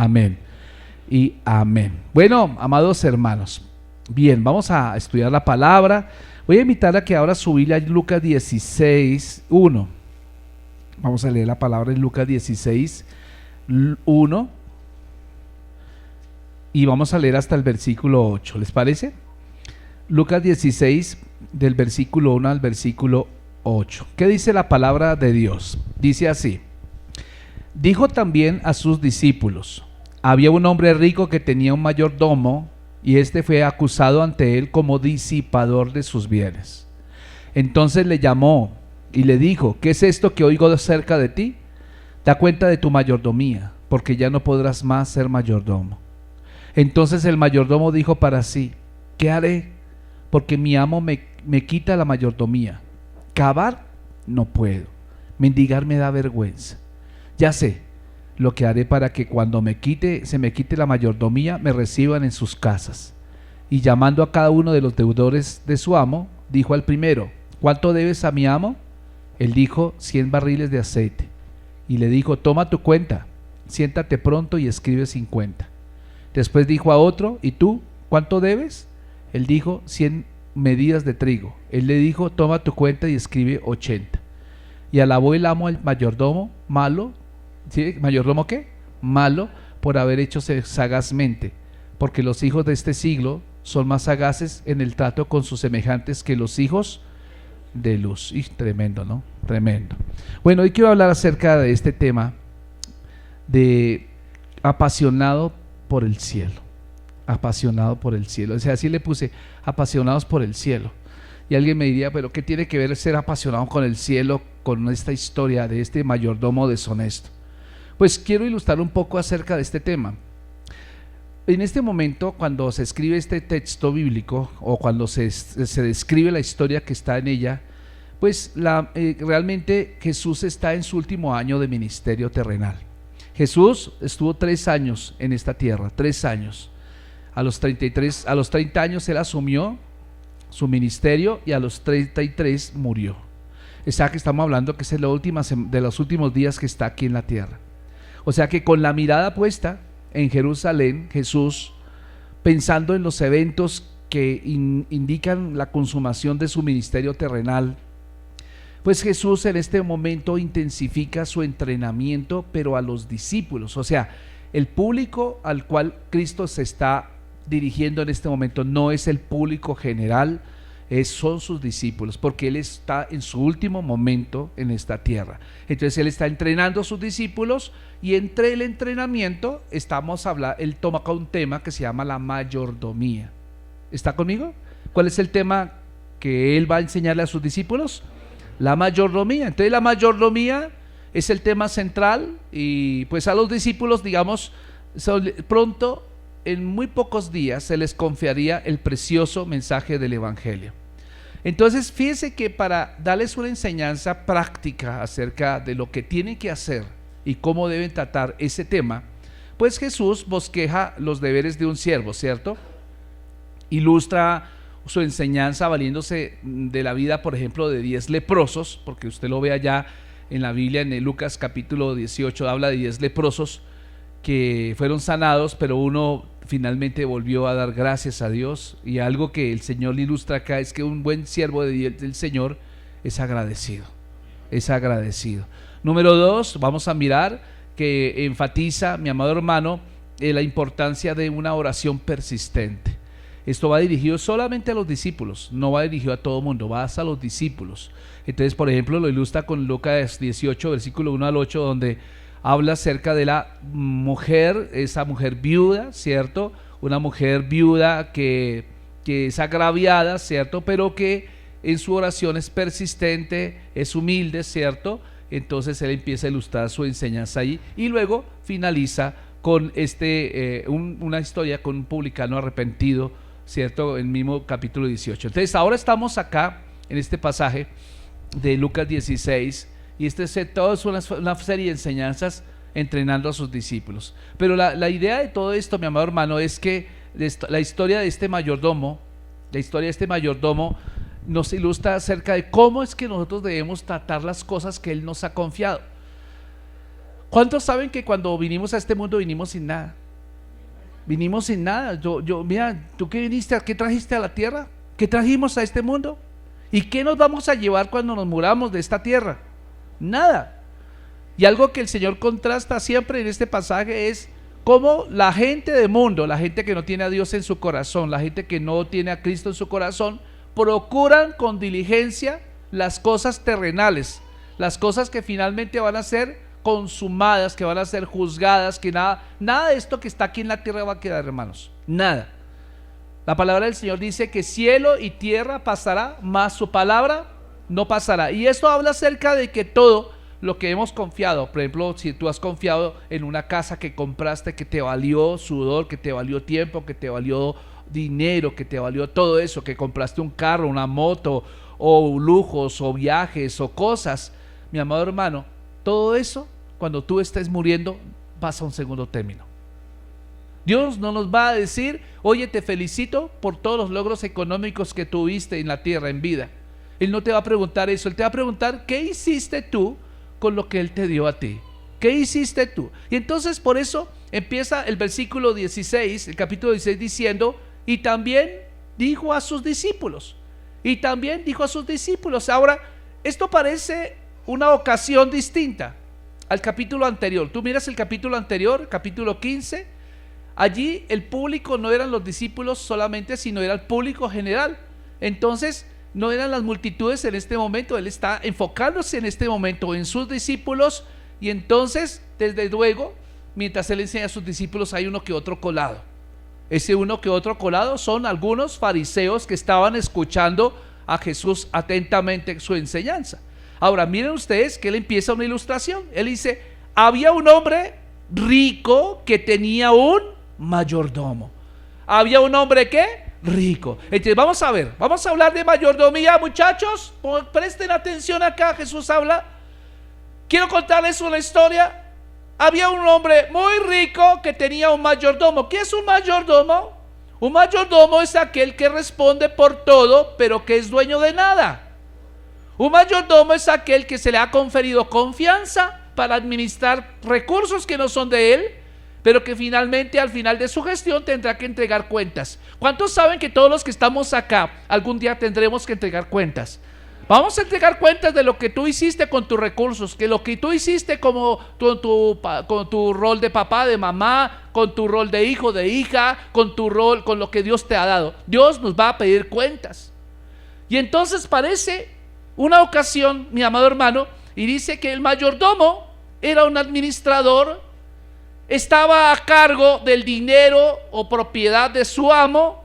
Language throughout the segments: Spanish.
Amén y amén. Bueno, amados hermanos, bien, vamos a estudiar la palabra. Voy a invitar a que ahora su Biblia en Lucas 16:1. Vamos a leer la palabra en Lucas 16:1 y vamos a leer hasta el versículo 8. ¿Les parece? Lucas 16, del versículo 1 al versículo 8. ¿Qué dice la palabra de Dios? Dice así: dijo también a sus discípulos: había un hombre rico que tenía un mayordomo, y éste fue acusado ante él como disipador de sus bienes. Entonces le llamó y le dijo: ¿qué es esto que oigo acerca de ti? Da cuenta de tu mayordomía, porque ya no podrás más ser mayordomo. Entonces el mayordomo dijo para sí: ¿qué haré? Porque mi amo me quita la mayordomía. Cavar no puedo, mendigar me da vergüenza. Ya sé lo que haré para que cuando se me quite la mayordomía, me reciban en sus casas. Y llamando a cada uno de los deudores de su amo, dijo al primero: ¿cuánto debes a mi amo? Él dijo: 100 barriles de aceite. Y le dijo: toma tu cuenta, siéntate pronto y escribe 50. Después dijo a otro: ¿y tú cuánto debes? Él dijo: 100 medidas de trigo. Él le dijo: toma tu cuenta y escribe 80. Y alabó el amo al mayordomo malo. ¿Sí? ¿Mayordomo qué? Malo, por haber hecho sagazmente, porque los hijos de este siglo son más sagaces en el trato con sus semejantes que los hijos de luz. Y tremendo, ¿no? Tremendo. Bueno, hoy quiero hablar acerca de este tema de apasionado por el cielo. Apasionado por el cielo. O sea, así le puse: apasionados por el cielo. Y alguien me diría: pero ¿qué tiene que ver ser apasionado con el cielo con esta historia de este mayordomo deshonesto? Pues quiero ilustrar un poco acerca de este tema. En este momento, cuando se escribe este texto bíblico, o cuando se describe la historia que está en ella, pues realmente Jesús está en su último año de ministerio terrenal. Jesús estuvo 3 años en esta tierra, 3 años. A los 30 años él asumió su ministerio y a los 33 murió. O sea que estamos hablando que es de los últimos días que está aquí en la tierra. O sea que con la mirada puesta en Jerusalén, Jesús, pensando en los eventos que indican la consumación de su ministerio terrenal, pues Jesús en este momento intensifica su entrenamiento, pero a los discípulos. O sea, el público al cual Cristo se está dirigiendo en este momento no es el público general, son sus discípulos, porque Él está en su último momento en esta tierra. Entonces Él está entrenando a sus discípulos, y entre el entrenamiento Él toma acá un tema que se llama la mayordomía. ¿Está conmigo? ¿Cuál es el tema que Él va a enseñarle a sus discípulos? La mayordomía. Entonces la mayordomía es el tema central, y pues a los discípulos, digamos, pronto, en muy pocos días, se les confiaría el precioso mensaje del Evangelio. Entonces fíjense que para darles una enseñanza práctica acerca de lo que tienen que hacer y cómo deben tratar ese tema, pues Jesús bosqueja los deberes de un siervo, ¿cierto? Ilustra su enseñanza valiéndose de la vida, por ejemplo, de 10 leprosos, porque usted lo ve allá en la Biblia, en el Lucas capítulo 18, habla de 10 leprosos que fueron sanados, pero uno finalmente volvió a dar gracias a Dios. Y algo que el Señor le ilustra acá es que un buen siervo del Señor es agradecido, es agradecido. Número 2, vamos a mirar que enfatiza, mi amado hermano, la importancia de una oración persistente. Esto va dirigido solamente a los discípulos, no va dirigido a todo el mundo, va hasta los discípulos. Entonces, por ejemplo, lo ilustra con Lucas 18, versículo 1 al 8, donde habla acerca de la mujer, esa mujer viuda, ¿cierto? Una mujer viuda que es agraviada, ¿cierto? Pero que en su oración es persistente, es humilde, ¿cierto? Entonces él empieza a ilustrar su enseñanza ahí, y luego finaliza con una historia con un publicano arrepentido, ¿cierto? En el mismo capítulo 18. Entonces ahora estamos acá en este pasaje de Lucas 16, y todo es una serie de enseñanzas entrenando a sus discípulos. Pero la idea de todo esto, mi amado hermano, es que la historia de este mayordomo nos ilustra acerca de cómo es que nosotros debemos tratar las cosas que Él nos ha confiado. ¿Cuántos saben que cuando vinimos a este mundo vinimos sin nada? Vinimos sin nada. Mira, ¿tú qué viniste? ¿Qué trajiste a la tierra? ¿Qué trajimos a este mundo? ¿Y qué nos vamos a llevar cuando nos muramos de esta tierra? Nada. Y algo que el Señor contrasta siempre en este pasaje es cómo la gente del mundo, la gente que no tiene a Dios en su corazón, la gente que no tiene a Cristo en su corazón, procuran con diligencia las cosas terrenales, las cosas que finalmente van a ser consumadas, que van a ser juzgadas, que nada de esto que está aquí en la tierra va a quedar, hermanos, nada. La palabra del Señor dice que cielo y tierra pasará, mas su palabra no pasará. Y esto habla acerca de que todo lo que hemos confiado, por ejemplo, si tú has confiado en una casa que compraste, que te valió sudor, que te valió tiempo, que te valió dinero, que te valió todo eso, que compraste un carro, una moto, o lujos, o viajes, o cosas, mi amado hermano, todo eso, cuando tú estés muriendo, pasa a un segundo término. Dios no nos va a decir, oye, te felicito por todos los logros económicos que tuviste en la tierra, en vida. Él no te va a preguntar eso, Él te va a preguntar, ¿qué hiciste tú con lo que Él te dio a ti? ¿Qué hiciste tú? Y entonces por eso empieza el versículo 16, el capítulo 16 diciendo, y también dijo a sus discípulos, Ahora, esto parece una ocasión distinta al capítulo anterior. Tú miras el capítulo anterior, capítulo 15, allí el público no eran los discípulos solamente, sino era el público general. Entonces no eran las multitudes en este momento, Él está enfocándose en este momento en sus discípulos. Y entonces, desde luego, mientras Él enseña a sus discípulos, hay uno que otro colado. Ese uno que otro colado son algunos fariseos que estaban escuchando a Jesús atentamente su enseñanza. Ahora miren ustedes que Él empieza una ilustración. Él dice, había un hombre rico que tenía un mayordomo. Había un hombre ¿qué? Rico. Entonces vamos a hablar de mayordomía, muchachos. Presten atención acá, Jesús habla. Quiero contarles una historia. Había un hombre muy rico que tenía un mayordomo. ¿Qué es un mayordomo? Un mayordomo es aquel que responde por todo, pero que es dueño de nada. Un mayordomo es aquel que se le ha conferido confianza para administrar recursos que no son de él, pero que finalmente al final de su gestión tendrá que entregar cuentas. ¿Cuántos saben que todos los que estamos acá algún día tendremos que entregar cuentas? Vamos a entregar cuentas de lo que tú hiciste con tus recursos, que lo que tú hiciste como con tu rol de papá, de mamá, con tu rol de hijo, de hija, con tu rol, con lo que Dios te ha dado. Dios nos va a pedir cuentas. Y entonces parece una ocasión, mi amado hermano, y dice que el mayordomo era un administrador, estaba a cargo del dinero o propiedad de su amo.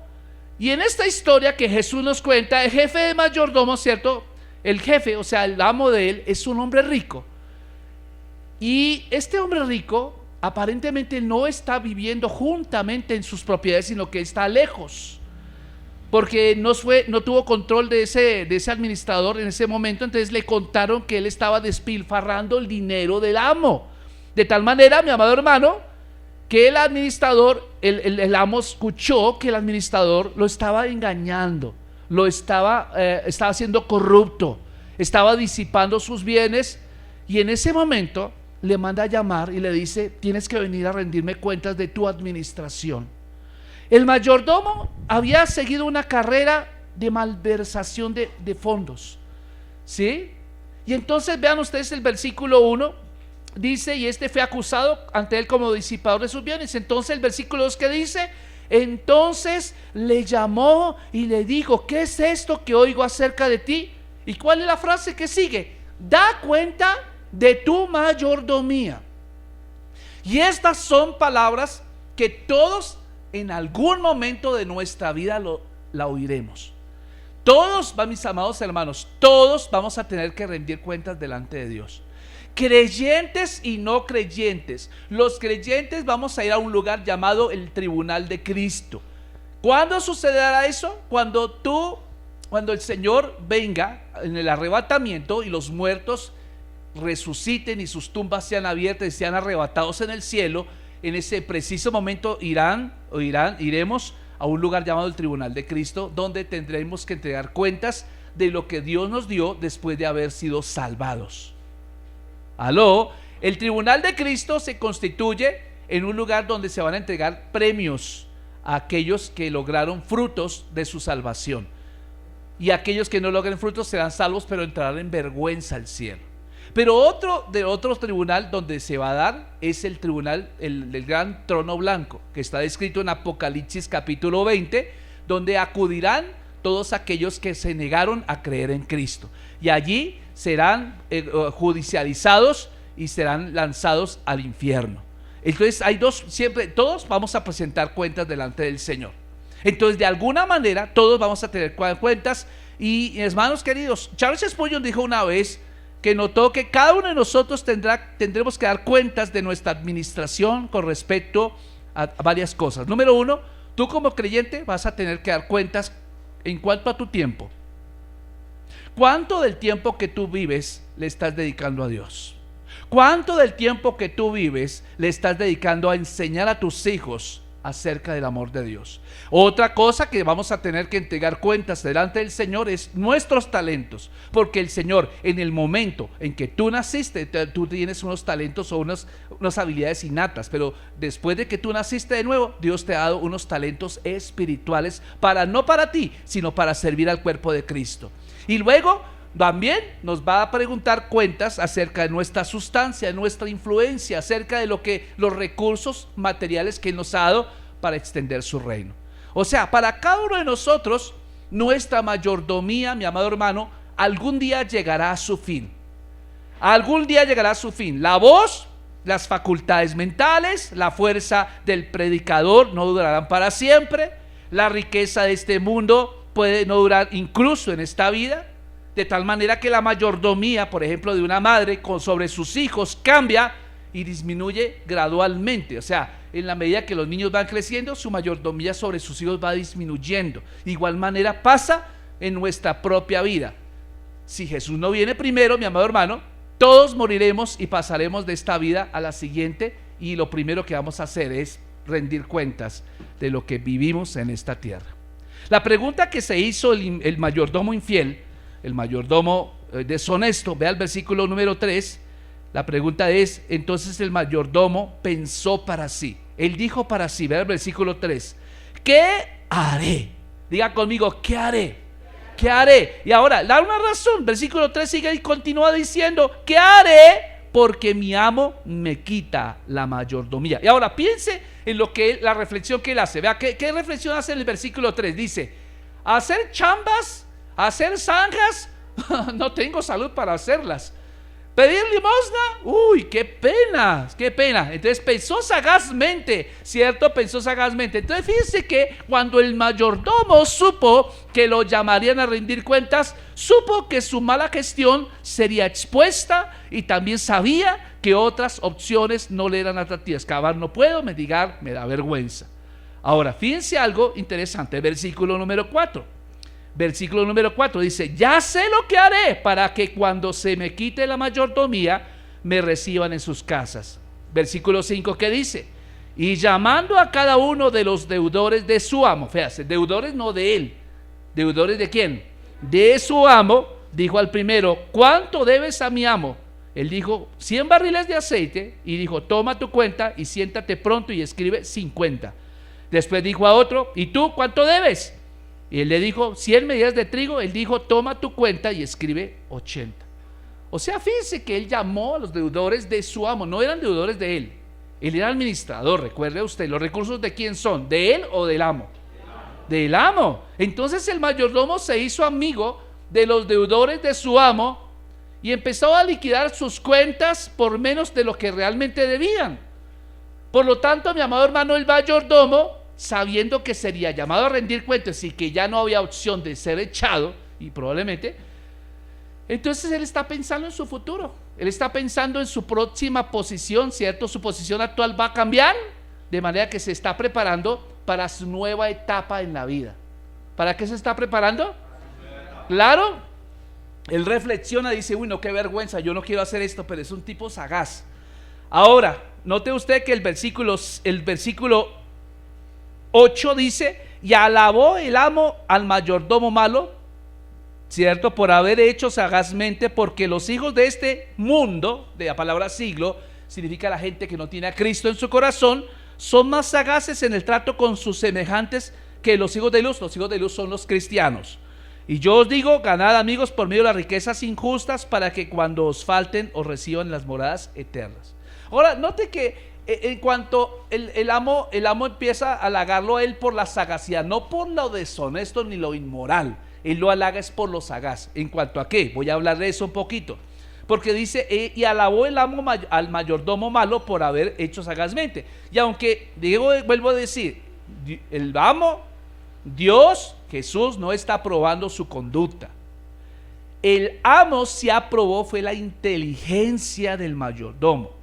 Y en esta historia que Jesús nos cuenta, el jefe de mayordomo, ¿cierto? El jefe, o sea, el amo de él, es un hombre rico. Y este hombre rico aparentemente no está viviendo juntamente en sus propiedades, sino que está lejos, porque no tuvo control de ese administrador en ese momento. Entonces le contaron que él estaba despilfarrando el dinero del amo, de tal manera, mi amado hermano, que el administrador, el amo escuchó que el administrador lo estaba engañando, lo estaba siendo corrupto, estaba disipando sus bienes. Y en ese momento le manda a llamar y le dice, tienes que venir a rendirme cuentas de tu administración. El mayordomo había seguido una carrera de malversación de fondos, ¿sí? Y entonces vean ustedes el versículo 1. Dice, y este fue acusado ante él como disipador de sus bienes. Entonces el versículo 2 que dice, entonces le llamó y le dijo, ¿qué es esto que oigo acerca de ti? ¿Y cuál es la frase que sigue? Da cuenta de tu mayordomía. Y estas son palabras que todos en algún momento de nuestra vida la oiremos. Todos, mis amados hermanos, todos vamos a tener que rendir cuentas delante de Dios. Creyentes y no creyentes. Los creyentes vamos a ir a un lugar llamado el tribunal de Cristo. ¿Cuándo sucederá eso? Cuando el Señor venga en el arrebatamiento y los muertos resuciten y sus tumbas sean abiertas y sean arrebatados en el cielo. En ese preciso momento iremos a un lugar llamado el tribunal de Cristo, donde tendremos que entregar cuentas de lo que Dios nos dio después de haber sido salvados. Aló, El tribunal de Cristo se constituye en un lugar donde se van a entregar premios a aquellos que lograron frutos de su salvación. Y aquellos que no logren frutos serán salvos, pero entrarán en vergüenza al cielo. Pero otro tribunal donde se va a dar es el tribunal, el gran trono blanco, que está descrito en Apocalipsis capítulo 20, donde acudirán todos aquellos que se negaron a creer en Cristo. Y allí serán judicializados y serán lanzados al infierno. Entonces siempre todos vamos a presentar cuentas delante del Señor. Entonces, de alguna manera, todos vamos a tener cuentas. Y hermanos queridos, Charles Spurgeon dijo una vez que notó que cada uno de nosotros tendremos que dar cuentas de nuestra administración con respecto a varias cosas. Número uno, tú como creyente vas a tener que dar cuentas en cuanto a tu tiempo. ¿Cuánto del tiempo que tú vives le estás dedicando a Dios? ¿Cuánto del tiempo que tú vives le estás dedicando a enseñar a tus hijos acerca del amor de Dios? Otra cosa que vamos a tener que entregar cuentas delante del Señor es nuestros talentos, porque el Señor, en el momento en que tú naciste, tú tienes unos talentos o unas habilidades innatas, pero después de que tú naciste de nuevo, Dios te ha dado unos talentos espirituales no para ti, sino para servir al cuerpo de Cristo. Y luego también nos va a preguntar cuentas acerca de nuestra sustancia, de nuestra influencia, acerca de los recursos materiales que Él nos ha dado para extender su reino. O sea, para cada uno de nosotros, nuestra mayordomía, mi amado hermano, algún día llegará a su fin. Algún día llegará a su fin. La voz, las facultades mentales, la fuerza del predicador no durarán para siempre. La riqueza de este mundo puede no durar incluso en esta vida. De tal manera que la mayordomía, por ejemplo, de una madre sobre sus hijos cambia y disminuye gradualmente. O sea, en la medida que los niños van creciendo, su mayordomía sobre sus hijos va disminuyendo. De igual manera pasa en nuestra propia vida. Si Jesús no viene primero, mi amado hermano, todos moriremos y pasaremos de esta vida a la siguiente, y lo primero que vamos a hacer es rendir cuentas de lo que vivimos en esta tierra. La pregunta que se hizo el mayordomo infiel, el mayordomo deshonesto, vea el versículo número 3. La pregunta es, entonces el mayordomo pensó para sí. Él dijo para sí, vea el versículo 3. ¿Qué haré? Diga conmigo, ¿qué haré? ¿Qué haré? Y ahora, da una razón. Versículo 3 sigue y continúa diciendo, ¿qué haré? Porque mi amo me quita la mayordomía. Y ahora piense en la reflexión que él hace. Vea, ¿qué reflexión hace en el versículo 3? Dice, hacer chambas, hacer zanjas, no tengo salud para hacerlas. Pedir limosna, uy, qué pena, qué pena. Entonces pensó sagazmente, ¿cierto? Pensó sagazmente. Entonces fíjense que cuando el mayordomo supo que lo llamarían a rendir cuentas, supo que su mala gestión sería expuesta, y también sabía que otras opciones no le eran atractivas. Cavar no puedo, mendigar me da vergüenza. Ahora, fíjense algo interesante, versículo número 4. Versículo número 4 dice, ya sé lo que haré para que cuando se me quite la mayordomía me reciban en sus casas. Versículo 5, ¿qué dice? Y llamando a cada uno de los deudores de su amo, fíjate, deudores no de él, deudores de quién, de su amo, dijo al primero, ¿cuánto debes a mi amo? Él dijo 100 barriles de aceite, y dijo, toma tu cuenta y siéntate pronto y escribe 50. Después dijo a otro, ¿y tú cuánto debes? Y él le dijo 100 medidas de trigo. Él dijo, toma tu cuenta y escribe 80. O sea, fíjense que él llamó a los deudores de su amo. No eran deudores de él, él era administrador. Recuerde usted, ¿los recursos de quién son? ¿De él o del amo? Del amo. Entonces el mayordomo se hizo amigo de los deudores de su amo y empezó a liquidar sus cuentas por menos de lo que realmente debían. Por lo tanto, mi amado hermano, el mayordomo, sabiendo que sería llamado a rendir cuentas y que ya no había opción de ser echado, y probablemente, entonces él está pensando en su futuro, él está pensando en su próxima posición, ¿cierto? Su posición actual va a cambiar, de manera que se está preparando para su nueva etapa en la vida. ¿Para qué se está preparando? Claro, él reflexiona, dice, uy, no, qué vergüenza, yo no quiero hacer esto, pero es un tipo sagaz. Ahora, note usted que el versículo 8 dice, y alabó el amo al mayordomo malo, ¿cierto? Por haber hecho sagazmente, porque los hijos de este mundo, de la palabra siglo, significa la gente que no tiene a Cristo en su corazón, son más sagaces en el trato con sus semejantes que los hijos de luz. Los hijos de luz son los cristianos. Y yo os digo, ganad amigos por medio de las riquezas injustas, para que cuando os falten os reciban las moradas eternas. Ahora, note que en cuanto el amo empieza a halagarlo a él por la sagacidad, no por lo deshonesto ni lo inmoral. Él lo halaga es por lo sagaz. ¿En cuanto a qué? Voy a hablar de eso un poquito. Porque dice, y alabó el amo al mayordomo malo por haber hecho sagazmente. Y aunque, vuelvo a decir, el amo, Dios, Jesús, no está aprobando su conducta. El amo sí aprobó fue la inteligencia del mayordomo.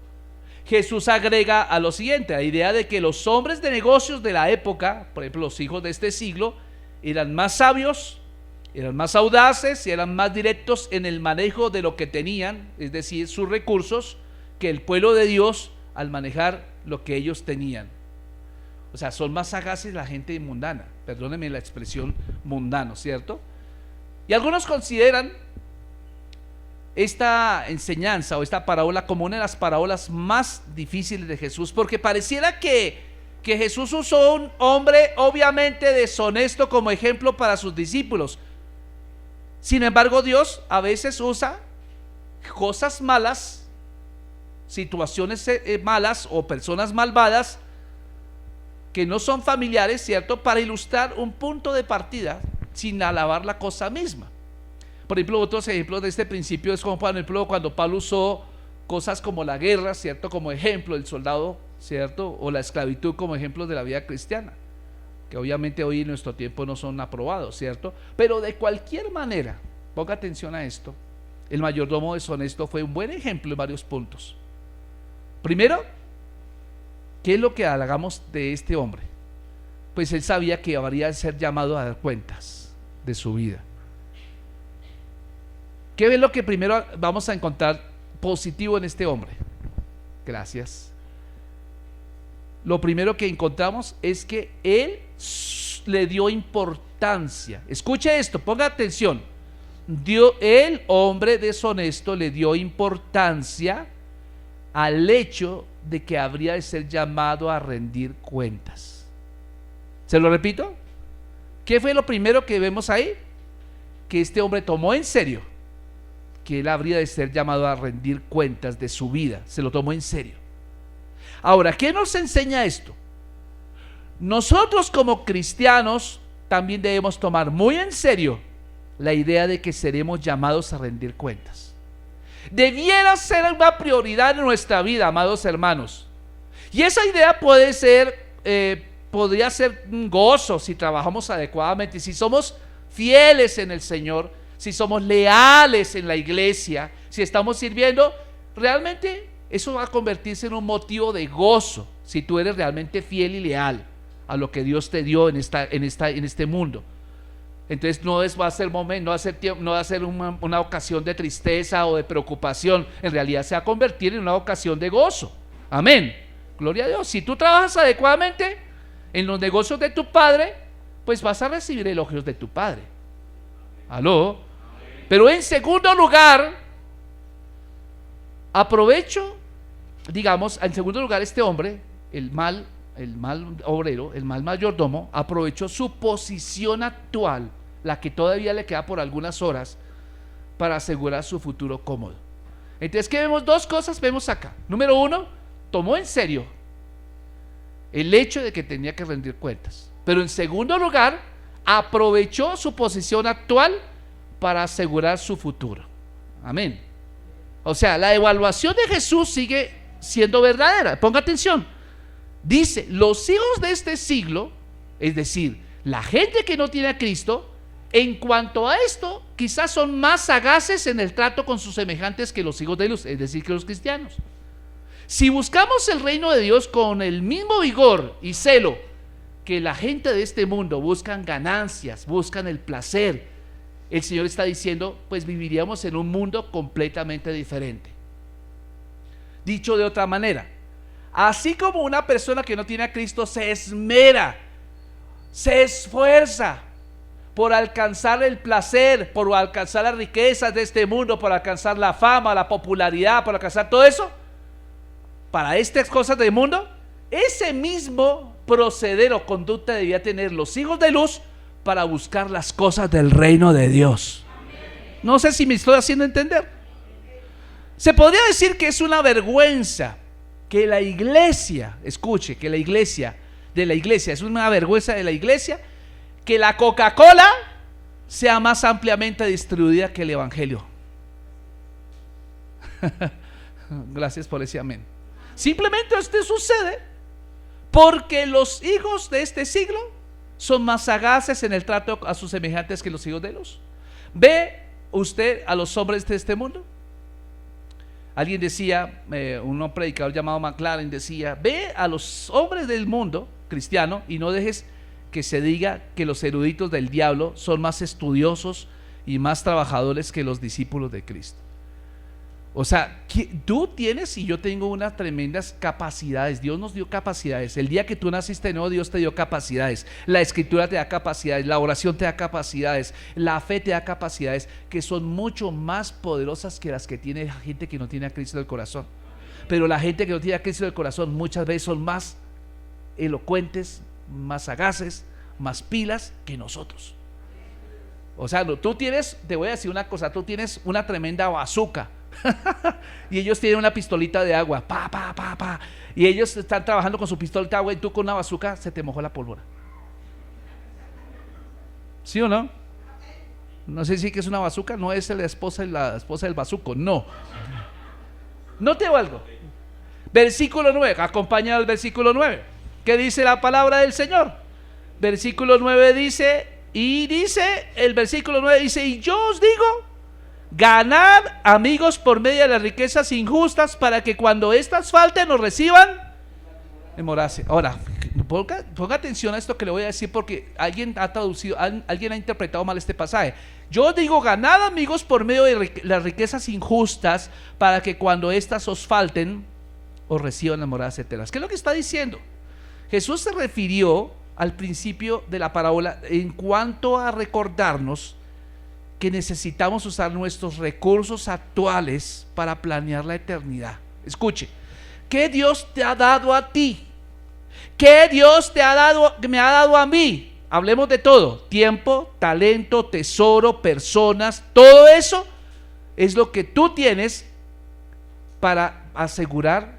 Jesús agrega a lo siguiente, la idea de que los hombres de negocios de la época, por ejemplo los hijos de este siglo, eran más sabios, eran más audaces y eran más directos en el manejo de lo que tenían, es decir, sus recursos, que el pueblo de Dios al manejar lo que ellos tenían. O sea, son más sagaces la gente mundana, perdónenme la expresión mundano, ¿cierto? Y algunos consideran esta enseñanza o esta parábola como una de las parábolas más difíciles de Jesús, porque pareciera que Jesús usó un hombre obviamente deshonesto como ejemplo para sus discípulos. Sin embargo, Dios a veces usa cosas malas, situaciones malas o personas malvadas que no son familiares, ¿cierto?, para ilustrar un punto de partida sin alabar la cosa misma. Por ejemplo, otros ejemplos de este principio es como, por ejemplo, cuando Pablo usó cosas como la guerra, ¿cierto?, como ejemplo del soldado, ¿cierto?, o la esclavitud como ejemplos de la vida cristiana, que obviamente hoy en nuestro tiempo no son aprobados, ¿cierto? Pero de cualquier manera, ponga atención a esto, el mayordomo deshonesto fue un buen ejemplo en varios puntos. Primero, ¿qué es lo que halagamos de este hombre? Pues él sabía que habría de ser llamado a dar cuentas de su vida. ¿Qué es lo que primero vamos a encontrar positivo en este hombre? Gracias. Lo primero que encontramos es que él le dio importancia. Escuche esto, ponga atención. El hombre deshonesto le dio importancia al hecho de que habría de ser llamado a rendir cuentas. ¿Se lo repito? ¿Qué fue lo primero que vemos ahí? Que este hombre tomó en serio que él habría de ser llamado a rendir cuentas de su vida. Se lo tomó en serio. Ahora, ¿qué nos enseña esto? Nosotros como cristianos también debemos tomar muy en serio la idea de que seremos llamados a rendir cuentas. Debiera ser una prioridad en nuestra vida, amados hermanos. Y esa idea podría ser un gozo si trabajamos adecuadamente, si somos fieles en el Señor, si somos leales en la iglesia, si estamos sirviendo. Realmente eso va a convertirse en un motivo de gozo si tú eres realmente fiel y leal a lo que Dios te dio en este mundo. Entonces no va a ser una ocasión de tristeza o de preocupación. En realidad se va a convertir en una ocasión de gozo. Amén, gloria a Dios. Si tú trabajas adecuadamente en los negocios de tu padre, pues vas a recibir elogios de tu padre. ¿Aló? Pero en segundo lugar, en segundo lugar, este hombre, el mal obrero, el mal mayordomo, aprovechó su posición actual, la que todavía le queda por algunas horas, para asegurar su futuro cómodo. Entonces, ¿qué vemos? Dos cosas vemos acá. Número uno, tomó en serio el hecho de que tenía que rendir cuentas. Pero en segundo lugar, aprovechó su posición actual para asegurar su futuro. Amén. O sea, la evaluación de Jesús sigue siendo verdadera. Ponga atención. Dice, los hijos de este siglo, es decir, la gente que no tiene a Cristo, en cuanto a esto, quizás son más sagaces en el trato con sus semejantes que los hijos de luz, es decir, que los cristianos. Si buscamos el reino de Dios con el mismo vigor y celo que la gente de este mundo, buscan ganancias, buscan el placer, el Señor está diciendo, pues viviríamos en un mundo completamente diferente. Dicho de otra manera, así como una persona que no tiene a Cristo se esmera, se esfuerza por alcanzar el placer, por alcanzar las riquezas de este mundo, por alcanzar la fama, la popularidad, por alcanzar todo eso, para estas cosas del mundo, ese mismo proceder o conducta debía tener los hijos de luz para buscar las cosas del reino de Dios. No sé si me estoy haciendo entender. Se podría decir que es una vergüenza que la iglesia, escuche, que la iglesia es una vergüenza de la iglesia que la Coca-Cola sea más ampliamente distribuida que el evangelio. Gracias por ese amén. Simplemente esto sucede porque los hijos de este siglo son más sagaces en el trato a sus semejantes que los hijos de luz. ¿Ve usted a los hombres de este mundo? Alguien decía, un predicador llamado McLaren decía: ve a los hombres del mundo cristiano y no dejes que se diga que los eruditos del diablo son más estudiosos y más trabajadores que los discípulos de Cristo. O sea, tú tienes y yo tengo unas tremendas capacidades. Dios nos dio capacidades. El día que tú naciste de nuevo, Dios te dio capacidades. La escritura te da capacidades, la oración te da capacidades, la fe te da capacidades que son mucho más poderosas que las que tiene la gente que no tiene a Cristo en el corazón. Pero la gente que no tiene a Cristo en el corazón muchas veces son más elocuentes, más sagaces, más pilas que nosotros. O sea, tú tienes, te voy a decir una cosa, tú tienes una tremenda bazooka y ellos tienen una pistolita de agua, y ellos están trabajando con su pistolita de agua y tú con una bazooka se te mojó la pólvora. ¿Sí o no? No sé si que es una bazooka, no es la esposa del bazuco, no. Note algo. Versículo 9, acompaña al versículo 9. ¿Qué dice la palabra del Señor? Versículo 9 dice, el versículo 9 dice: y yo os digo, ganad amigos por medio de las riquezas injustas, para que cuando éstas falten os reciban en morada. Ahora, ponga atención a esto que le voy a decir, porque alguien ha interpretado mal este pasaje. Yo digo, ganad amigos por medio de las riquezas injustas, para que cuando éstas os falten os reciban las moradas eternas. ¿Qué es lo que está diciendo? Jesús se refirió al principio de la parábola en cuanto a recordarnos que necesitamos usar nuestros recursos actuales para planear la eternidad. Escuche, ¿qué Dios te ha dado a ti? ¿Qué Dios me ha dado a mí? Hablemos de todo: tiempo, talento, tesoro, personas. Todo eso es lo que tú tienes para asegurar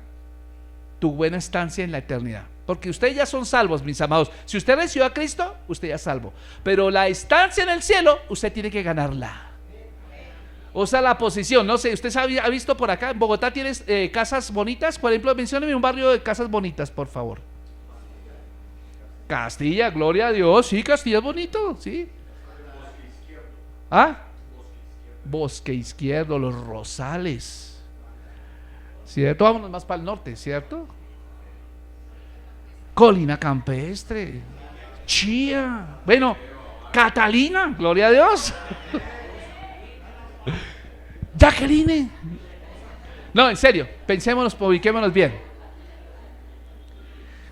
tu buena estancia en la eternidad. Porque ustedes ya son salvos, mis amados. Si usted recibió a Cristo, usted ya es salvo. Pero la estancia en el cielo, usted tiene que ganarla. O sea, la posición, no sé, usted ha visto por acá, en Bogotá tienes casas bonitas. Por ejemplo, mencióneme un barrio de casas bonitas, por favor. Castilla, gloria a Dios. Sí, Castilla es bonito, sí. ¿Ah? Bosque Izquierdo, Los Rosales, ¿cierto? Vámonos más para el norte, ¿cierto? Colina Campestre, Chía, bueno, Catalina, gloria a Dios. Jacqueline. No, en serio, pensémonos, ubiquémonos bien.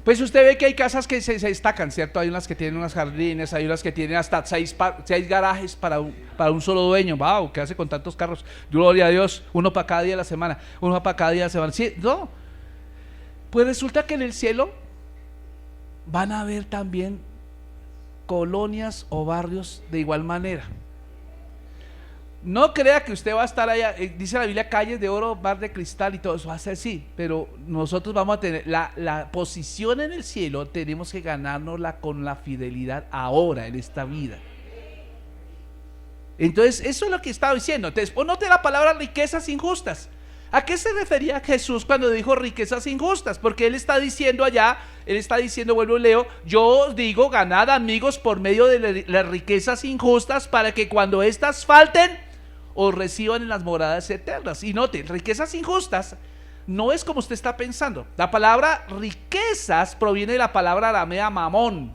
Pues usted ve que hay casas que se destacan, ¿cierto? Hay unas que tienen unos jardines, hay unas que tienen hasta 6 garajes para un solo dueño. ¡Wow! ¿Qué hace con tantos carros? Gloria a Dios, uno para cada día de la semana, uno para cada día de la semana. Sí, no. Pues resulta que en el cielo van a haber también colonias o barrios de igual manera. No crea que usted va a estar allá, dice la Biblia, calles de oro, mar de cristal y todo eso, va a ser así, pero nosotros vamos a tener la posición en el cielo, tenemos que ganárnosla con la fidelidad ahora, en esta vida. Entonces, eso es lo que estaba diciendo. Entonces, note la palabra riquezas injustas. ¿A qué se refería Jesús cuando dijo riquezas injustas? Porque él está diciendo allá, vuelvo y leo: yo os digo, ganad amigos por medio de las riquezas injustas, para que cuando éstas falten os reciban en las moradas eternas. Y note, riquezas injustas no es como usted está pensando. La palabra riquezas proviene de la palabra aramea mamón.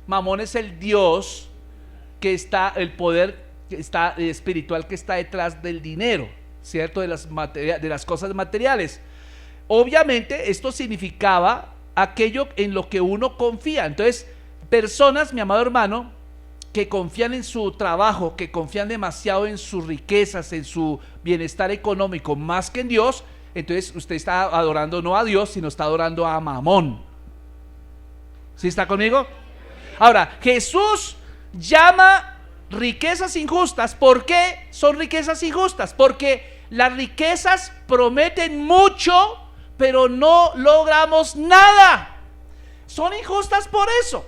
Mamón es el Dios que está, el poder que está espiritual que está detrás del dinero, ¿cierto? De las cosas materiales. Obviamente esto significaba aquello en lo que uno confía. Entonces, personas, mi amado hermano, que confían en su trabajo, que confían demasiado en sus riquezas, en su bienestar económico, más que en Dios, entonces usted está adorando no a Dios, sino está adorando a Mamón. ¿Sí está conmigo? Ahora, Jesús llama riquezas injustas. ¿Por qué son riquezas injustas? Porque las riquezas prometen mucho, pero no logramos nada. Son injustas por eso.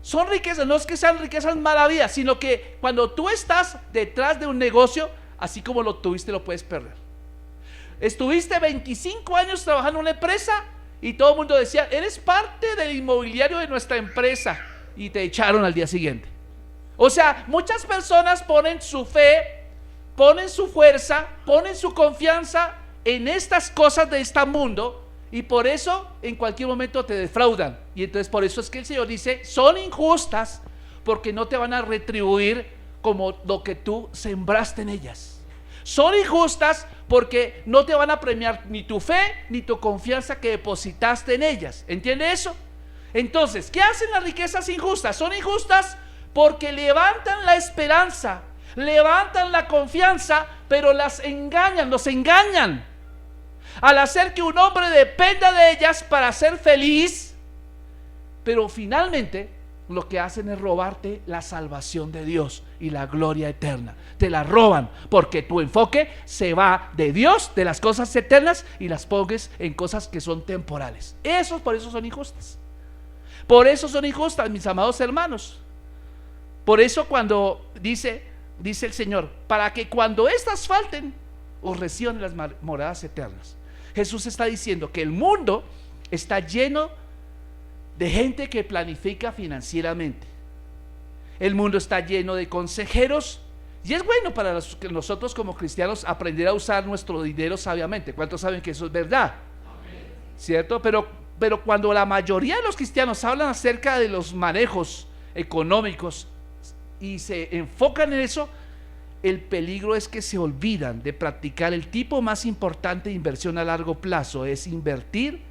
Son riquezas, no es que sean riquezas malavidas, sino que cuando tú estás detrás de un negocio, así como lo tuviste, lo puedes perder. Estuviste 25 años trabajando en una empresa y todo el mundo decía, eres parte del inmobiliario de nuestra empresa, y te echaron al día siguiente. O sea, muchas personas ponen su fe, ponen su fuerza, ponen su confianza en estas cosas de este mundo, y por eso en cualquier momento te defraudan. Y entonces por eso es que el Señor dice, son injustas porque no te van a retribuir como lo que tú sembraste en ellas. Son injustas porque no te van a premiar ni tu fe ni tu confianza que depositaste en ellas. ¿Entiende eso? Entonces, ¿qué hacen las riquezas injustas? Son injustas porque levantan la esperanza, levantan la confianza, pero las engañan, los engañan. Al hacer que un hombre dependa de ellas para ser feliz, pero finalmente lo que hacen es robarte la salvación de Dios y la gloria eterna. Te la roban porque tu enfoque se va de Dios, de las cosas eternas, y las pongas en cosas que son temporales. Por eso son injustas. Por eso son injustas, mis amados hermanos. Por eso cuando dice el Señor, para que cuando estas falten, os reciban las moradas eternas. Jesús está diciendo que el mundo está lleno de gente que planifica financieramente. El mundo está lleno de consejeros, y es bueno para nosotros como cristianos aprender a usar nuestro dinero sabiamente. ¿Cuántos saben que eso es verdad? Amén. ¿Cierto? Pero cuando la mayoría de los cristianos hablan acerca de los manejos económicos y se enfocan en eso, el peligro es que se olvidan de practicar el tipo más importante de inversión a largo plazo, es invertir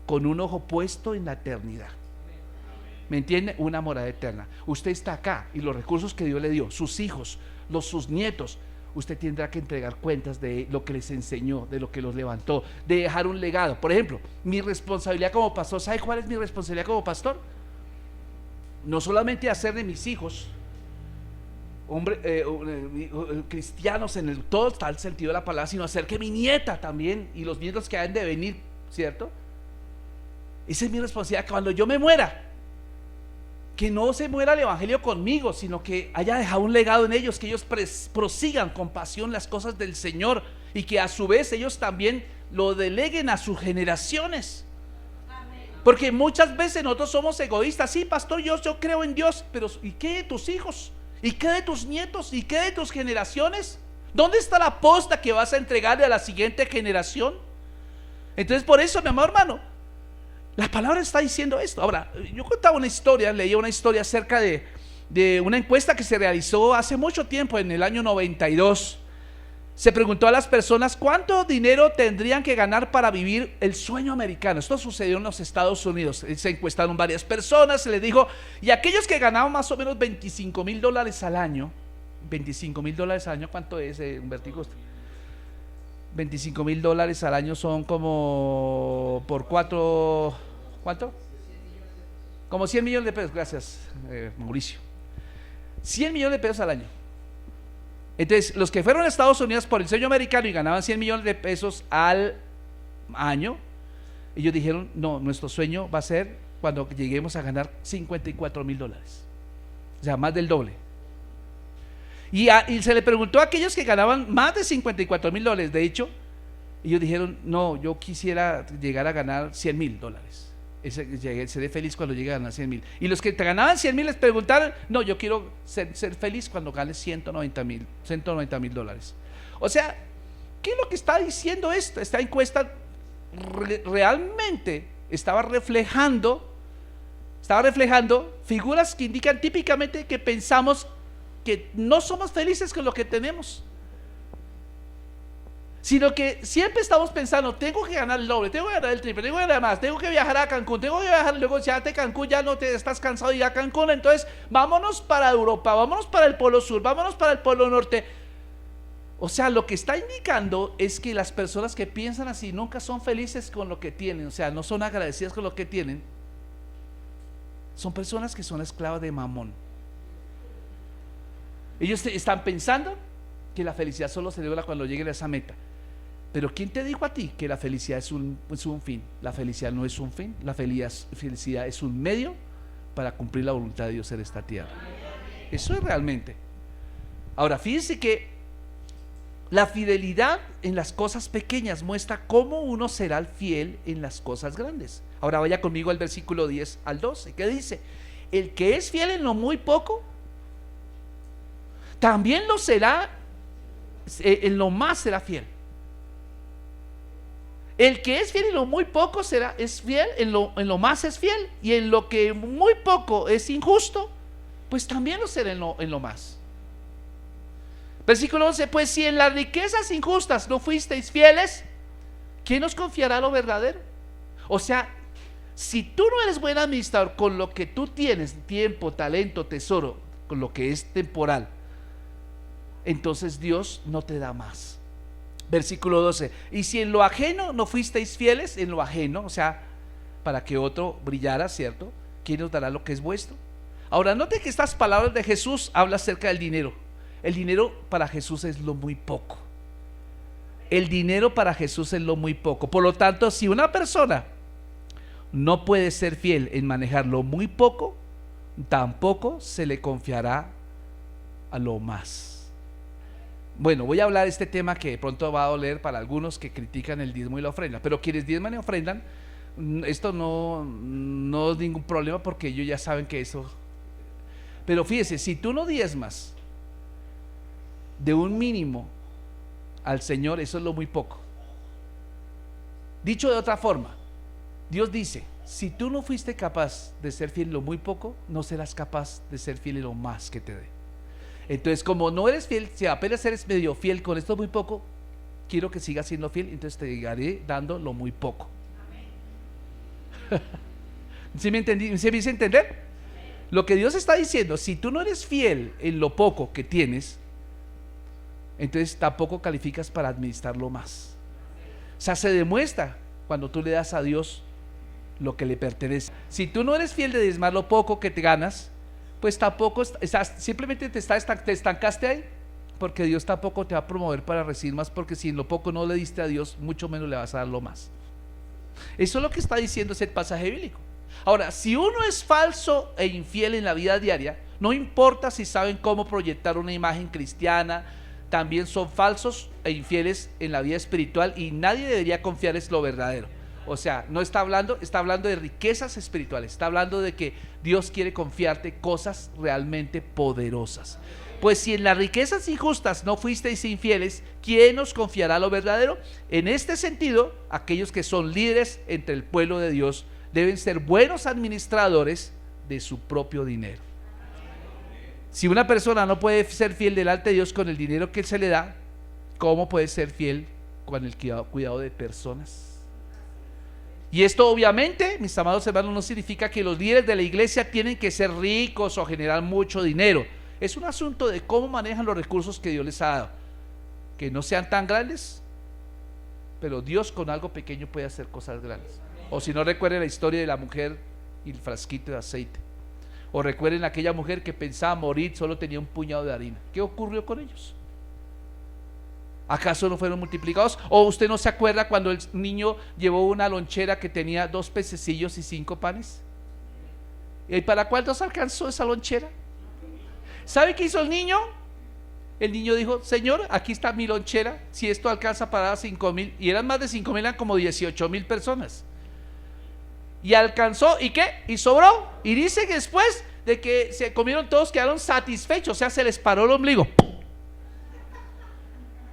con un ojo puesto en la eternidad. ¿Me entiende? Una morada eterna. Usted está acá y los recursos que Dios le dio, sus hijos, sus nietos, usted tendrá que entregar cuentas de lo que les enseñó, de lo que los levantó, de dejar un legado. Por ejemplo, mi responsabilidad como pastor, ¿sabe cuál es mi responsabilidad como pastor? No solamente hacer de mis hijos cristianos en el todo tal sentido de la palabra, sino hacer que mi nieta también y los nietos que han de venir, ¿cierto? Esa es mi responsabilidad. Cuando yo me muera, que no se muera el evangelio conmigo, sino que haya dejado un legado en ellos, que ellos prosigan con pasión las cosas del Señor, y que a su vez ellos también lo deleguen a sus generaciones. Porque muchas veces nosotros somos egoístas. Sí, pastor, yo creo en Dios, pero ¿y qué de tus hijos? ¿Y qué de tus nietos? ¿Y qué de tus generaciones? ¿Dónde está la posta que vas a entregarle a la siguiente generación? Entonces, por eso, mi amado hermano, la palabra está diciendo esto. Ahora, yo contaba una historia, leía una historia acerca de una encuesta que se realizó hace mucho tiempo, en el año 92. Se preguntó a las personas cuánto dinero tendrían que ganar para vivir el sueño americano. Esto sucedió en los Estados Unidos. Se encuestaron varias personas, se les dijo, y aquellos que ganaban más o menos $25,000 al año, $25,000 al año, ¿cuánto es, Humbertico? $25,000 al año son como por 4, ¿cuánto? Como 100 millones de pesos, gracias, Mauricio. 100 millones de pesos al año. Entonces, los que fueron a Estados Unidos por el sueño americano y ganaban 100 millones de pesos al año, ellos dijeron, no, nuestro sueño va a ser cuando lleguemos a ganar $54,000, o sea, más del doble. Y se le preguntó a aquellos que ganaban más de $54,000, de hecho, ellos dijeron, no, yo quisiera llegar a ganar $100,000. Seré feliz cuando llegue a ganar 100,000. Y los que te ganaban 100,000 les preguntaron, no, yo quiero ser feliz cuando gane $190,000. O sea, ¿qué es lo que está diciendo esto? Esta encuesta realmente estaba reflejando figuras que indican típicamente que pensamos que no somos felices con lo que tenemos, sino que siempre estamos pensando, tengo que ganar el doble, tengo que ganar el triple, tengo que ganar más, tengo que viajar a Cancún, tengo que viajar, luego ya de Cancún ya no te estás cansado de ir a Cancún, entonces vámonos para Europa, vámonos para el Polo Sur, vámonos para el Polo Norte. O sea, lo que está indicando es que las personas que piensan así nunca son felices con lo que tienen, o sea, no son agradecidas con lo que tienen. Son personas que son esclavas de Mamón. Ellos están pensando que la felicidad solo se logra cuando lleguen a esa meta. Pero ¿quién te dijo a ti que la felicidad es un fin? La felicidad no es un fin, la felicidad es un medio para cumplir la voluntad de Dios en esta tierra. Eso es realmente. Ahora, fíjense que la fidelidad en las cosas pequeñas muestra cómo uno será fiel en las cosas grandes. Ahora vaya conmigo al versículo 10 al 12, que dice: el que es fiel en lo muy poco, también lo será, en lo más será fiel. El que es fiel en lo muy poco es fiel, en lo más es fiel, y en lo que muy poco es injusto, pues también lo será en lo más. Versículo 11: pues si en las riquezas injustas no fuisteis fieles, ¿quién os confiará lo verdadero? O sea, si tú no eres buen administrador con lo que tú tienes, tiempo, talento, tesoro, con lo que es temporal, entonces Dios no te da más. Versículo 12: y si en lo ajeno no fuisteis fieles, en lo ajeno, o sea, para que otro brillara, ¿cierto? ¿Quién os dará lo que es vuestro? Ahora, note que estas palabras de Jesús hablan acerca del dinero. El dinero para Jesús es lo muy poco. El dinero para Jesús es lo muy poco. Por lo tanto, si una persona no puede ser fiel en manejar lo muy poco, tampoco se le confiará a lo más. Bueno, voy a hablar de este tema que de pronto va a doler para algunos que critican el diezmo y la ofrenda, pero quienes diezman y ofrendan, esto no es ningún problema, porque ellos ya saben que eso. Pero fíjese, si tú no diezmas de un mínimo al Señor, eso es lo muy poco. Dicho de otra forma, Dios dice: si tú no fuiste capaz de ser fiel en lo muy poco, no serás capaz de ser fiel en lo más que te dé. Entonces, como no eres fiel, si apenas eres medio fiel con esto muy poco, quiero que sigas siendo fiel, entonces te llegaré dando lo muy poco. ¿Sí me entendí? ¿Sí me hice entender? Lo que Dios está diciendo: si tú no eres fiel en lo poco que tienes, entonces tampoco calificas para administrarlo más. O sea, se demuestra cuando tú le das a Dios lo que le pertenece. Si tú no eres fiel de diezmar lo poco que te ganas, pues tampoco simplemente te estancaste ahí, porque Dios tampoco te va a promover para recibir más, porque si en lo poco no le diste a Dios, mucho menos le vas a dar lo más. Eso es lo que está diciendo ese pasaje bíblico. Ahora, si uno es falso e infiel en la vida diaria, no importa si saben cómo proyectar una imagen cristiana, también son falsos e infieles en la vida espiritual, y nadie debería confiar en lo verdadero. O sea, no está hablando de riquezas espirituales, está hablando de que Dios quiere confiarte cosas realmente poderosas. Pues si en las riquezas injustas no fuisteis infieles, ¿quién os confiará lo verdadero? En este sentido, aquellos que son líderes entre el pueblo de Dios deben ser buenos administradores de su propio dinero. Si una persona no puede ser fiel delante de Dios con el dinero que se le da, ¿cómo puede ser fiel con el cuidado de personas? Y esto obviamente, mis amados hermanos, no significa que los líderes de la iglesia tienen que ser ricos o generar mucho dinero. Es un asunto de cómo manejan los recursos que Dios les ha dado. Que no sean tan grandes, pero Dios con algo pequeño puede hacer cosas grandes. O si no, recuerden la historia de la mujer y el frasquito de aceite. O recuerden aquella mujer que pensaba morir, solo tenía un puñado de harina. ¿Qué ocurrió con ellos? ¿Acaso no fueron multiplicados? ¿O usted no se acuerda cuando el niño llevó una lonchera que tenía 2 pececillos y 5 panes? ¿Y para cuántos alcanzó esa lonchera? ¿Sabe qué hizo el niño? El niño dijo: Señor, aquí está mi lonchera, si esto alcanza para dar 5,000. Y eran más de 5,000, eran como 18,000 personas. Y alcanzó, ¿y qué? Y sobró. Y dice que después de que se comieron todos, quedaron satisfechos. O sea, se les paró el ombligo.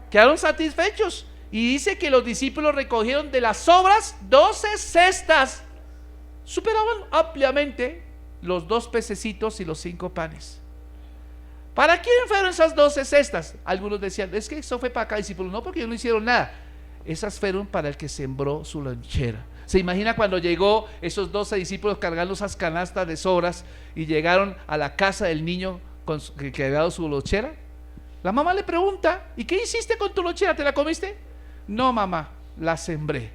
Quedaron satisfechos. Y dice que los discípulos recogieron de las sobras 12 cestas. Superaban ampliamente los 2 pececitos y los 5 panes. ¿Para quién fueron esas 12 cestas? Algunos decían: es que eso fue para cada discípulo. No, porque ellos no hicieron nada. Esas fueron para el que sembró su lonchera. ¿Se imagina cuando llegó esos 12 discípulos cargando esas canastas de sobras y llegaron a la casa del niño que había dado su lonchera? La mamá le pregunta: ¿y qué hiciste con tu lonchera? ¿Te la comiste? No, mamá, la sembré.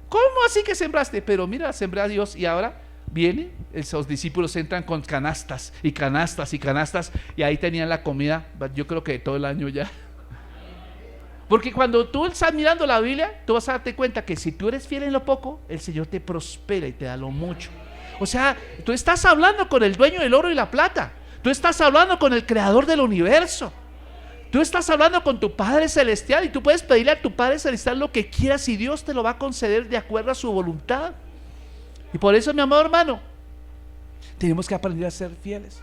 ¿Cómo así que sembraste? Pero mira, sembré a Dios. Y ahora viene, esos discípulos entran con canastas y canastas y canastas, y ahí tenían la comida, yo creo que todo el año ya. Porque cuando tú estás mirando la Biblia, tú vas a darte cuenta que si tú eres fiel en lo poco, el Señor te prospera y te da lo mucho. O sea, tú estás hablando con el dueño del oro y la plata. Tú estás hablando con el creador del universo. Tú estás hablando con tu Padre Celestial, y tú puedes pedirle a tu Padre Celestial lo que quieras y Dios te lo va a conceder de acuerdo a su voluntad. Y por eso, mi amado hermano, tenemos que aprender a ser fieles.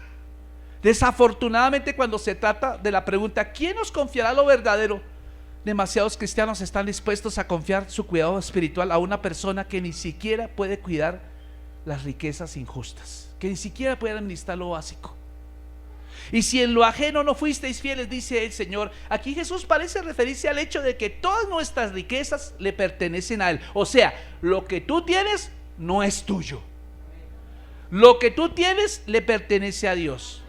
Desafortunadamente, cuando se trata de la pregunta ¿quién nos confiará lo verdadero?, demasiados cristianos están dispuestos a confiar su cuidado espiritual a una persona que ni siquiera puede cuidar las riquezas injustas, que ni siquiera puede administrar lo básico. Y si en lo ajeno no fuisteis fieles, dice el Señor. Aquí Jesús parece referirse al hecho de que todas nuestras riquezas le pertenecen a Él. O sea, lo que tú tienes no es tuyo. Lo que tú tienes le pertenece a Dios.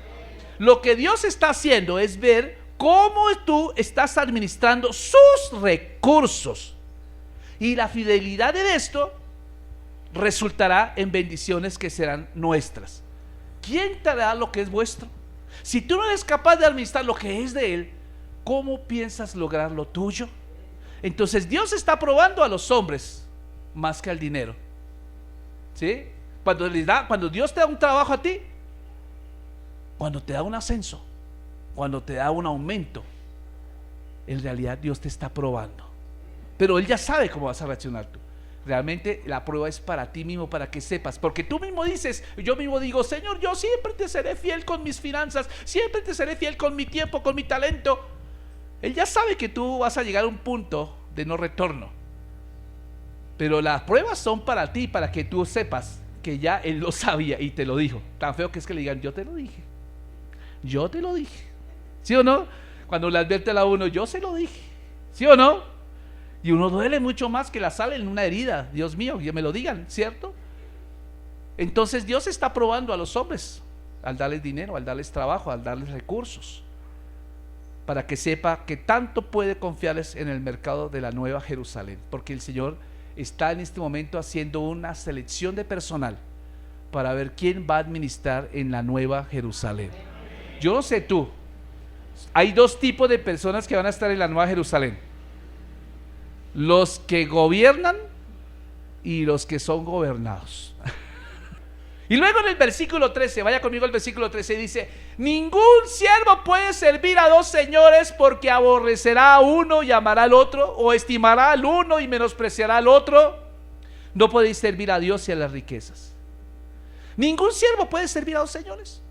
Lo que Dios está haciendo es ver cómo tú estás administrando sus recursos. Y la fidelidad en esto resultará en bendiciones que serán nuestras. ¿Quién te dará lo que es vuestro? Si tú no eres capaz de administrar lo que es de Él, ¿cómo piensas lograr lo tuyo? Entonces Dios está probando a los hombres más que al dinero. ¿Sí? Cuando Dios te da un trabajo a ti, cuando te da un ascenso, cuando te da un aumento, en realidad Dios te está probando. Pero Él ya sabe cómo vas a reaccionar tú. Realmente la prueba es para ti mismo, para que sepas, porque tú mismo dices, yo mismo digo: Señor, yo siempre te seré fiel con mis finanzas, siempre te seré fiel con mi tiempo, con mi talento. Él ya sabe que tú vas a llegar a un punto de no retorno, pero las pruebas son para ti, para que tú sepas que ya Él lo sabía y te lo dijo. Tan feo que es que le digan: yo te lo dije, yo te lo dije, ¿sí o no? Cuando le advierte a uno: yo se lo dije, ¿sí o no? Y uno duele mucho más que la sal en una herida. Dios mío, que me lo digan, ¿cierto? Entonces Dios está probando a los hombres al darles dinero, al darles trabajo, al darles recursos, para que sepa que tanto puede confiarles en el mercado de la Nueva Jerusalén, porque el Señor está en este momento haciendo una selección de personal para ver quién va a administrar en la Nueva Jerusalén. Yo no sé tú, hay dos tipos de personas que van a estar en la Nueva Jerusalén: los que gobiernan y los que son gobernados. Y luego en el versículo 13, vaya conmigo al versículo 13, dice: ningún siervo puede servir a dos señores, porque aborrecerá a uno y amará al otro, o estimará al uno y menospreciará al otro. No podéis servir a Dios y a las riquezas. Ningún siervo puede servir a dos señores.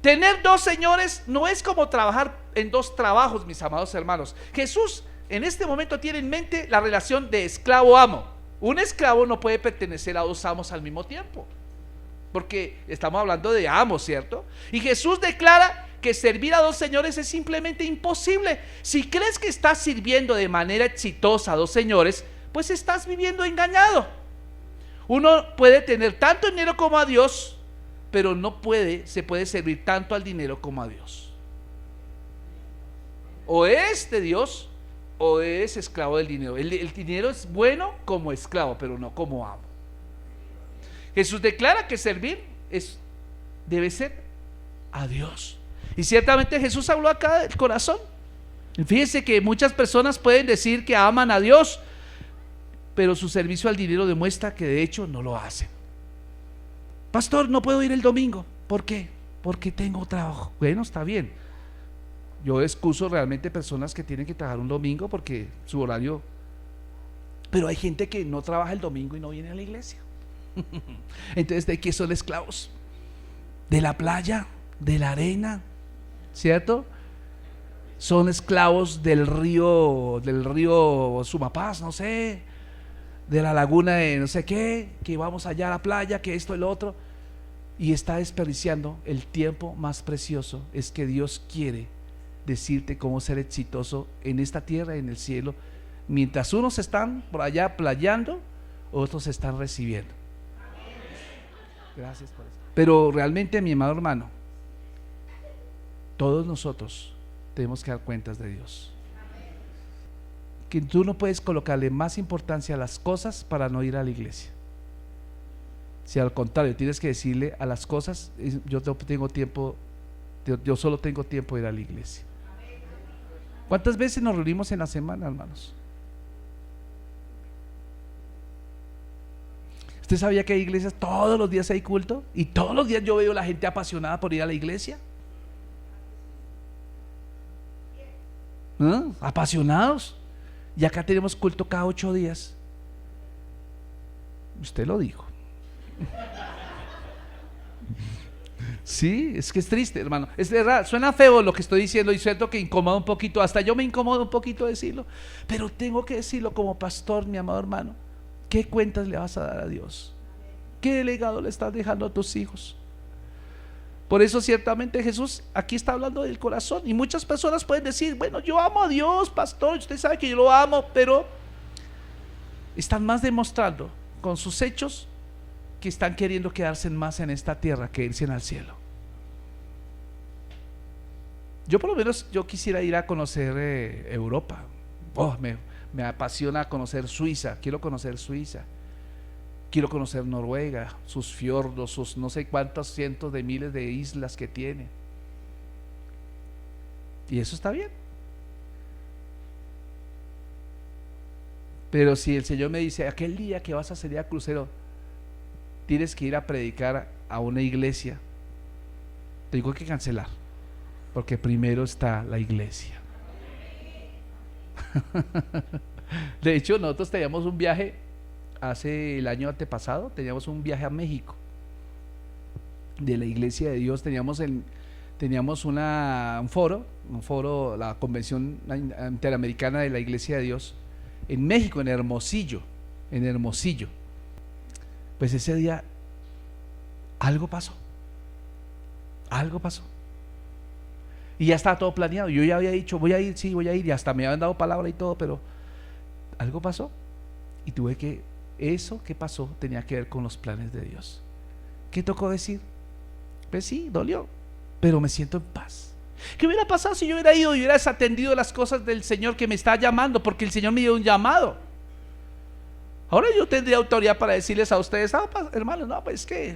Tener dos señores no es como trabajar en dos trabajos, mis amados hermanos. Jesús en este momento tiene en mente la relación de esclavo-amo. Un esclavo no puede pertenecer a dos amos al mismo tiempo, porque estamos hablando de amos, ¿cierto? Y Jesús declara que servir a dos señores es simplemente imposible. Si crees que estás sirviendo de manera exitosa a dos señores, pues estás viviendo engañado. Uno puede tener tanto dinero como a Dios, pero se puede servir tanto al dinero como a Dios. O es de Dios o es esclavo del dinero. El dinero es bueno como esclavo, pero no como amo. Jesús declara que servir debe ser a Dios. Y ciertamente Jesús habló acá del corazón. Fíjense que muchas personas pueden decir que aman a Dios, pero su servicio al dinero demuestra que de hecho no lo hacen. Pastor, no puedo ir el domingo. ¿Por qué? Porque tengo trabajo. Bueno, está bien. Yo excuso realmente personas que tienen que trabajar un domingo porque su horario, pero hay gente que no trabaja el domingo y no viene a la iglesia. Entonces, ¿de qué son esclavos? De la playa, de la arena, ¿cierto? Son esclavos del río Sumapaz, no sé, de la laguna de no sé qué, que vamos allá a la playa, que esto, el otro, y está desperdiciando el tiempo más precioso. Es que Dios quiere decirte cómo ser exitoso en esta tierra y en el cielo, mientras unos están por allá playando, otros están recibiendo. Gracias por eso. Pero realmente, mi amado hermano, todos nosotros tenemos que dar cuentas de Dios. Que tú no puedes colocarle más importancia a las cosas para no ir a la iglesia. Si al contrario tienes que decirle a las cosas, yo no tengo tiempo, yo solo tengo tiempo de ir a la iglesia. ¿Cuántas veces nos reunimos en la semana, hermanos? ¿Usted sabía que hay iglesias todos los días hay culto? Y todos los días yo veo a la gente apasionada por ir a la iglesia. ¿Ah? Apasionados. Y acá tenemos culto cada 8 días. Usted lo dijo. Sí, es que es triste, hermano. Es verdad, suena feo lo que estoy diciendo y siento que incomoda un poquito. Hasta yo me incomodo un poquito decirlo, pero tengo que decirlo como pastor, mi amado hermano. ¿Qué cuentas le vas a dar a Dios? ¿Qué legado le estás dejando a tus hijos? Por eso ciertamente Jesús aquí está hablando del corazón. Y muchas personas pueden decir, bueno, yo amo a Dios, pastor, usted sabe que yo lo amo, pero están más demostrando con sus hechos que están queriendo quedarse más en esta tierra que irse al cielo. Yo por lo menos yo quisiera ir a conocer Europa. Me apasiona conocer Suiza. Quiero conocer Suiza. Quiero conocer Noruega, sus fiordos, sus no sé cuántos cientos de miles de islas que tiene. Y eso está bien. Pero si el Señor me dice, aquel día que vas a salir a crucero, tienes que ir a predicar a una iglesia, tengo que cancelar, porque primero está la iglesia. De hecho, nosotros teníamos un viaje hace el año antepasado, teníamos un viaje a México de la Iglesia de Dios. Teníamos un foro, la Convención Interamericana de la Iglesia de Dios en México, en Hermosillo. Pues ese día algo pasó y ya estaba todo planeado. Yo ya había dicho, voy a ir, y hasta me habían dado palabra y todo, pero algo pasó y tuve que, eso que pasó tenía que ver con los planes de Dios. ¿Qué tocó decir? Pues sí, dolió, pero me siento en paz. ¿Qué hubiera pasado si yo hubiera ido y hubiera desatendido las cosas del Señor que me está llamando? Porque el Señor me dio un llamado. Ahora yo tendría autoridad para decirles a ustedes, hermanos, no, pues que,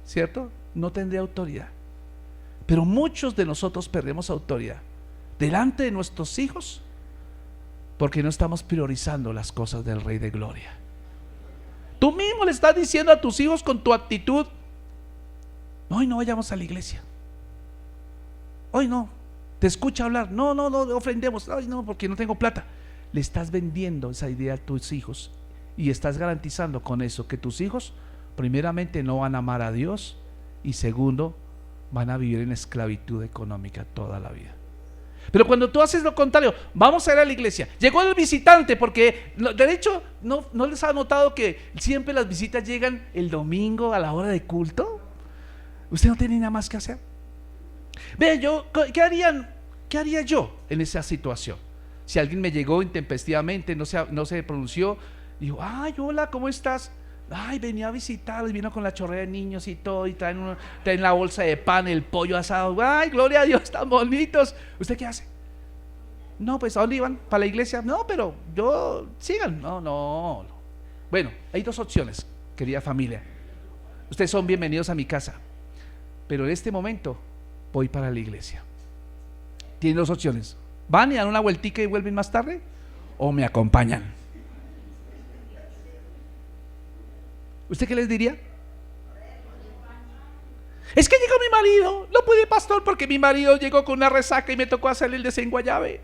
¿cierto? No tendría autoridad. Pero muchos de nosotros perdemos autoridad delante de nuestros hijos porque no estamos priorizando las cosas del Rey de Gloria. Tú mismo le estás diciendo a tus hijos con tu actitud, hoy no vayamos a la iglesia, hoy no, te escucha hablar, no ofrendemos, ay no, porque no tengo plata. Le estás vendiendo esa idea a tus hijos y estás garantizando con eso que tus hijos primeramente no van a amar a Dios y segundo van a vivir en esclavitud económica toda la vida. Pero cuando tú haces lo contrario, vamos a ir a la iglesia, llegó el visitante, porque de hecho no les ha notado que siempre las visitas llegan el domingo a la hora de culto. Usted no tiene nada más que hacer. Vean, ¿qué haría yo en esa situación? Si alguien me llegó intempestivamente, no se pronunció, dijo, ay, hola, ¿cómo estás? Ay, venía a visitar, vino con la chorrea de niños y todo, y traen la bolsa de pan, el pollo asado, ay, gloria a Dios, están bonitos. ¿Usted qué hace? No, pues ¿a dónde iban? ¿Para la iglesia? No, pero sigan. No. Bueno, hay dos opciones, querida familia. Ustedes son bienvenidos a mi casa, pero en este momento voy para la iglesia. Tienen dos opciones: van y dan una vueltica y vuelven más tarde, o me acompañan. ¿Usted qué les diría? Es que llegó mi marido, no pude, pastor, porque mi marido llegó con una resaca y me tocó hacerle el desenguayabe,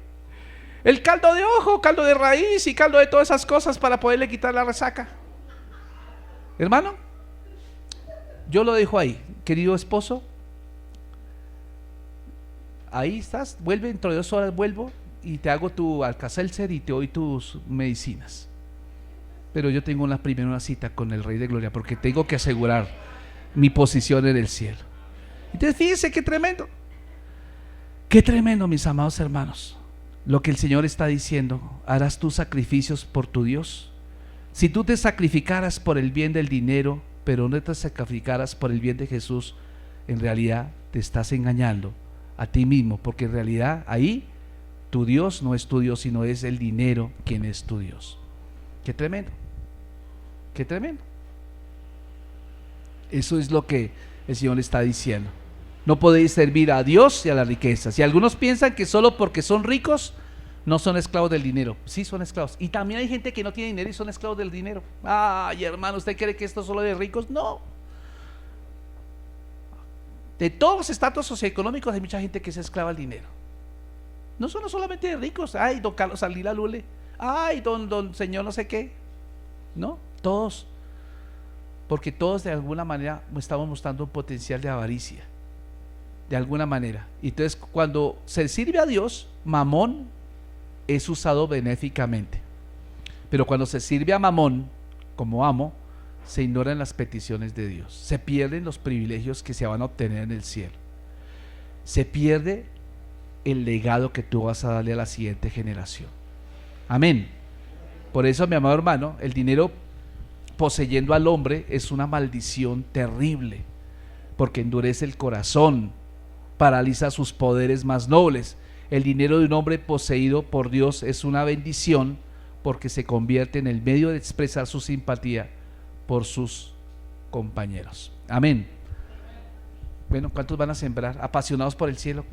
el caldo de ojo, caldo de raíz y caldo de todas esas cosas para poderle quitar la resaca. Hermano, yo lo dejo ahí, querido esposo. Ahí estás, vuelve, dentro de 2 horas vuelvo y te hago tu Alka-Seltzer y te doy tus medicinas. Pero yo tengo primero una cita con el Rey de Gloria, porque tengo que asegurar mi posición en el cielo. Entonces fíjense qué tremendo, mis amados hermanos, lo que el Señor está diciendo. ¿Harás tú sacrificios por tu Dios? Si tú te sacrificaras por el bien del dinero, pero no te sacrificaras por el bien de Jesús, en realidad te estás engañando a ti mismo, porque en realidad ahí tu Dios no es tu Dios, sino es el dinero quien es tu Dios. Qué tremendo, qué tremendo. Eso es lo que el Señor está diciendo. No podéis servir a Dios y a las riquezas. Y algunos piensan que solo porque son ricos no son esclavos del dinero. Sí, son esclavos. Y también hay gente que no tiene dinero y son esclavos del dinero. Ay, hermano, ¿usted cree que esto es solo de ricos? No. De todos los estratos socioeconómicos hay mucha gente que es esclava del dinero. No son solamente de ricos. Ay, don Carlos Alila Lule. Ay, don señor no sé qué. No, todos. Porque todos de alguna manera estamos mostrando un potencial de avaricia. De alguna manera. Entonces, cuando se sirve a Dios, Mamón es usado benéficamente. Pero cuando se sirve a Mamón como amo, se ignoran las peticiones de Dios. Se pierden los privilegios que se van a obtener en el cielo. Se pierde el legado que tú vas a darle a la siguiente generación. Amén. Por eso, mi amado hermano, el dinero poseyendo al hombre es una maldición terrible, porque endurece el corazón, paraliza sus poderes más nobles. El dinero de un hombre poseído por Dios es una bendición, porque se convierte en el medio de expresar su simpatía por sus compañeros. Amén. Bueno, ¿cuántos van a sembrar apasionados por el cielo?